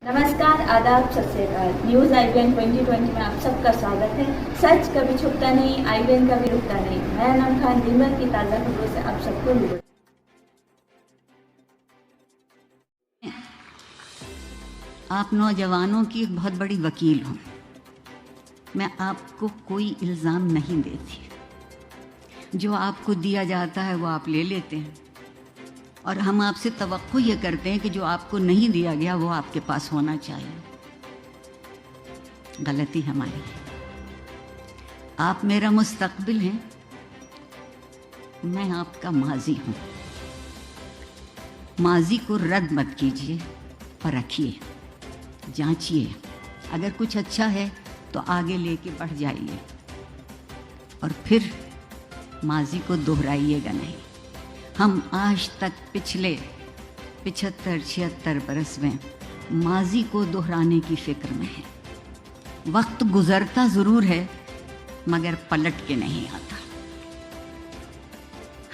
नमस्कार, आदाब, सत श्री अकाल। न्यूज़ IBN 2020 में आप सबका स्वागत है। सच कभी छुपता नहीं, IBN कभी रुकता नहीं। मैं अनम खान दिन भर की ताज़ा खबरों से आप सबको रूबरू। आप नौजवानों की एक बहुत बड़ी वकील हूँ। मैं आपको कोई इल्ज़ाम नहीं देती। जो आपको दिया जाता है वो आप ले लेते हैं, और हम आपसे तवक्को ये करते हैं कि जो आपको नहीं दिया गया वो आपके पास होना चाहिए। गलती हमारी है। आप मेरा मुस्तकबिल हैं, मैं आपका माजी हूँ। माजी को रद्द मत कीजिए और रखिए, जांचिए। अगर कुछ अच्छा है तो आगे लेके बढ़ जाइए, और फिर माजी को दोहराइएगा नहीं। हम आज तक पिछले 75-76 बरस में माजी को दोहराने की फ़िक्र में हैं। वक्त गुज़रता ज़रूर है मगर पलट के नहीं आता।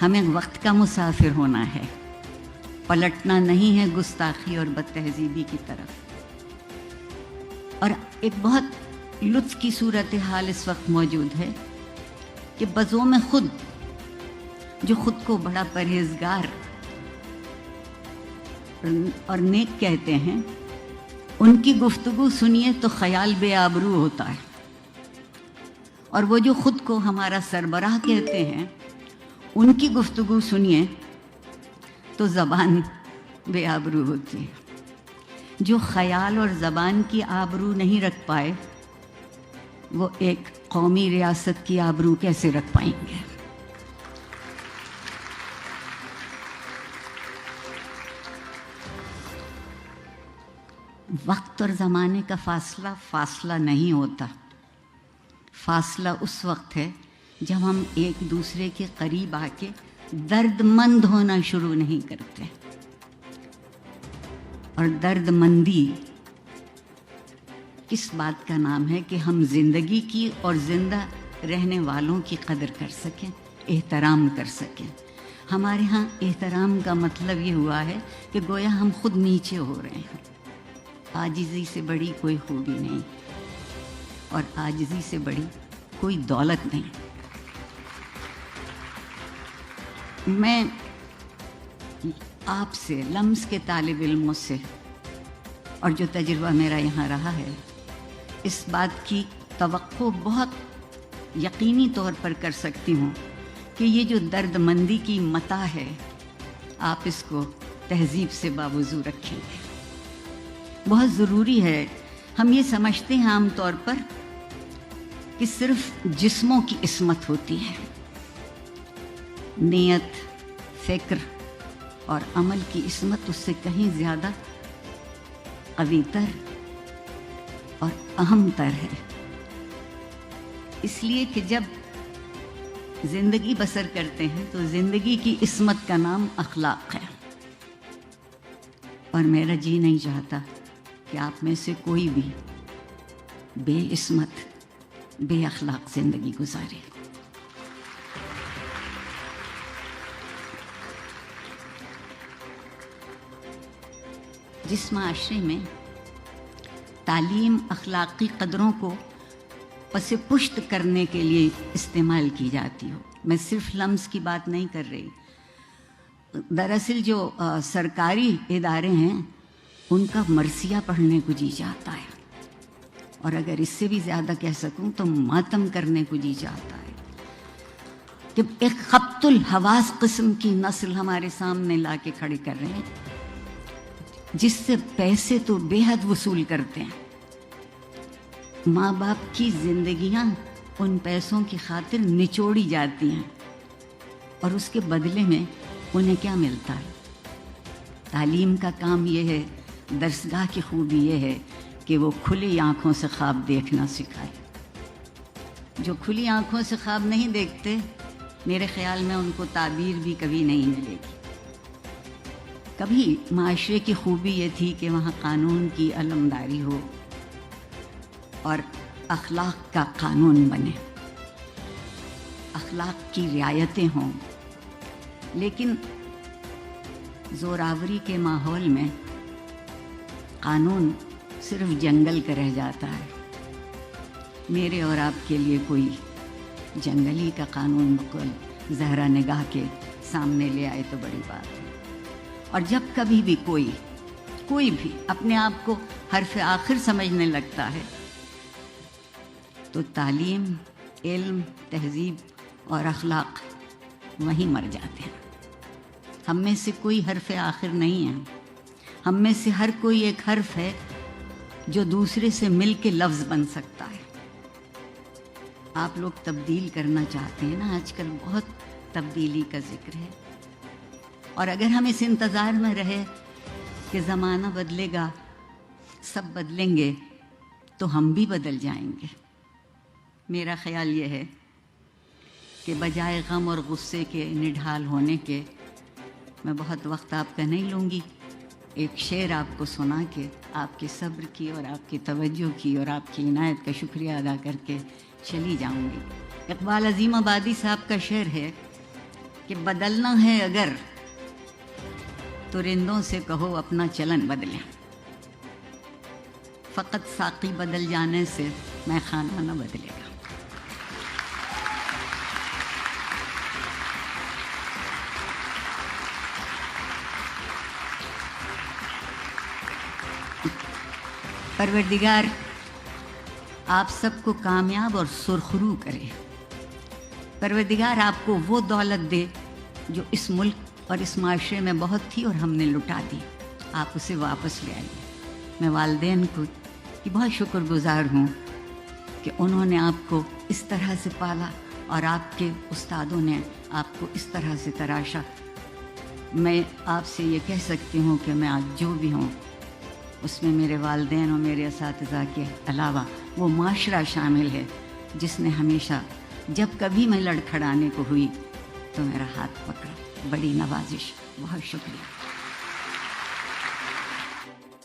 हमें वक्त का मुसाफिर होना है, पलटना नहीं है गुस्ताखी और बदतहजीबी की तरफ। और एक बहुत लुत्फ़ की सूरत हाल इस वक्त मौजूद है कि बज़ों में खुद जो खुद को बड़ा परहेजगार और नेक कहते हैं, उनकी गुफ्तगू सुनिए तो ख्याल बेआबरू होता है, और वो जो खुद को हमारा सरबराह कहते हैं, उनकी गुफ्तगू सुनिए तो ज़बान बेआबरू होती है। जो ख्याल और ज़बान की आबरू नहीं रख पाए, वो एक कौमी रियासत की आबरू कैसे रख पाएंगे। वक्त और ज़माने का फासला नहीं होता। फासला उस वक्त है जब हम एक दूसरे के करीब आके दर्दमंद होना शुरू नहीं करते। और दर्दमंदी किस बात का नाम है कि हम ज़िंदगी की और ज़िंदा रहने वालों की कदर कर सकें, एहतराम कर सकें। हमारे यहाँ एहतराम का मतलब ये हुआ है कि गोया हम खुद नीचे हो रहे हैं। आजिज़ी से बड़ी कोई खूबी नहीं, और आजिज़ी से बड़ी कोई दौलत नहीं। मैं आपसे, लम्स के तालिब इल्मों से, और जो तजुर्बा मेरा यहाँ रहा है, इस बात की तवक्को बहुत यकीनी तौर पर कर सकती हूँ कि ये जो दर्दमंदी की मता है, आप इसको तहज़ीब से बावजू रखेंगे। बहुत ज़रूरी है। हम ये समझते हैं आम तौर पर कि सिर्फ जिस्मों की इस्मत होती है। नीयत, फ़िक्र और अमल की इस्मत उससे कहीं ज़्यादा क़वीतर और अहमतर है। इसलिए कि जब ज़िंदगी बसर करते हैं तो ज़िंदगी की इस्मत का नाम अखलाक है। और मेरा जी नहीं चाहता कि आप में से कोई भी बेइस्मत, बेअखलाक ज़िंदगी गुजारे। जिस माशरे में तालीम अखलाकी कदरों को पसे पुश्त करने के लिए इस्तेमाल की जाती हो, मैं सिर्फ लम्स की बात नहीं कर रही। दरअसल जो सरकारी इदारे हैं, उनका मरसिया पढ़ने को जी चाहता है, और अगर इससे भी ज़्यादा कह सकूं तो मातम करने को जी चाहता है कि एक खब्तुल हवास किस्म की नस्ल हमारे सामने ला के खड़े कर रहे हैं, जिससे पैसे तो बेहद वसूल करते हैं। माँ बाप की ज़िंदगियाँ उन पैसों की खातिर निचोड़ी जाती हैं, और उसके बदले में उन्हें क्या मिलता है? तालीम का काम ये है, दरसगाह की खूबी ये है कि वो खुली आँखों से ख्वाब देखना सिखाए। जो खुली आँखों से ख्वाब नहीं देखते, मेरे ख़्याल में उनको ताबीर भी कभी नहीं मिलेगी। कभी माशरे की खूबी ये थी कि वहाँ कानून की अलमदारी हो और अखलाक का कानून बने, अखलाक की रियायतें हों। लेकिन ज़ोरावरी के माहौल में कानून صرف جنگل کا رہ جاتا ہے. میرے اور آپ کے لیے کوئی جنگلی کا قانون بقول زہرا نگاہ کے سامنے لے آئے تو بڑی بات ہے. اور جب کبھی بھی کوئی بھی اپنے آپ کو حرف آخر سمجھنے لگتا ہے تو تعلیم، علم، تہذیب اور اخلاق وہیں مر جاتے ہیں. ہم میں سے کوئی حرف آخر نہیں ہے. ہم میں سے ہر کوئی ایک حرف ہے جو دوسرے سے مل کے لفظ بن سکتا ہے. آپ لوگ تبدیل کرنا چاہتے ہیں نا، آج کل بہت تبدیلی کا ذکر ہے. اور اگر ہم اس انتظار میں رہے کہ زمانہ بدلے گا، سب بدلیں گے، تو ہم بھی بدل جائیں گے. میرا خیال یہ ہے کہ بجائے غم اور غصے کے نڈھال ہونے کے، میں بہت وقت آپ کا نہیں لوں گی. ایک شعر آپ کو سنا کے آپ کے صبر کی اور آپ کی توجہ کی اور آپ کی عنایت کا شکریہ ادا کر کے چلی جاؤں گی. اقبال عظیم آبادی صاحب کا شعر ہے کہ بدلنا ہے اگر تو رندوں سے کہو اپنا چلن بدلیں. فقط ساقی بدل جانے سے میں خانہ نہ بدلے گا. پروردگار آپ سب کو کامیاب اور سرخرو کرے. پروردگار آپ کو وہ دولت دے جو اس ملک اور اس معاشرے میں بہت تھی اور ہم نے لٹا دی. آپ اسے واپس لے آئیے. میں والدین کی بہت شکر گزار ہوں کہ انہوں نے آپ کو اس طرح سے پالا اور آپ کے استادوں نے آپ کو اس طرح سے تراشا. میں آپ سے یہ کہہ سکتی ہوں کہ میں آج جو بھی ہوں اس میں میرے والدین اور میرے اساتذہ کے علاوہ وہ معاشرہ شامل ہے جس نے ہمیشہ جب کبھی میں لڑکھڑانے کو ہوئی تو میرا ہاتھ پکڑا. بڑی نوازش. بہت شکریہ.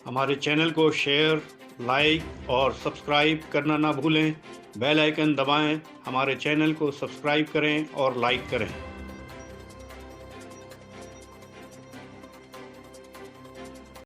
ہمارے چینل کو شیئر، لائک اور سبسکرائب کرنا نہ بھولیں. بیل آئیکن دبائیں. ہمارے چینل کو سبسکرائب کریں اور لائک کریں.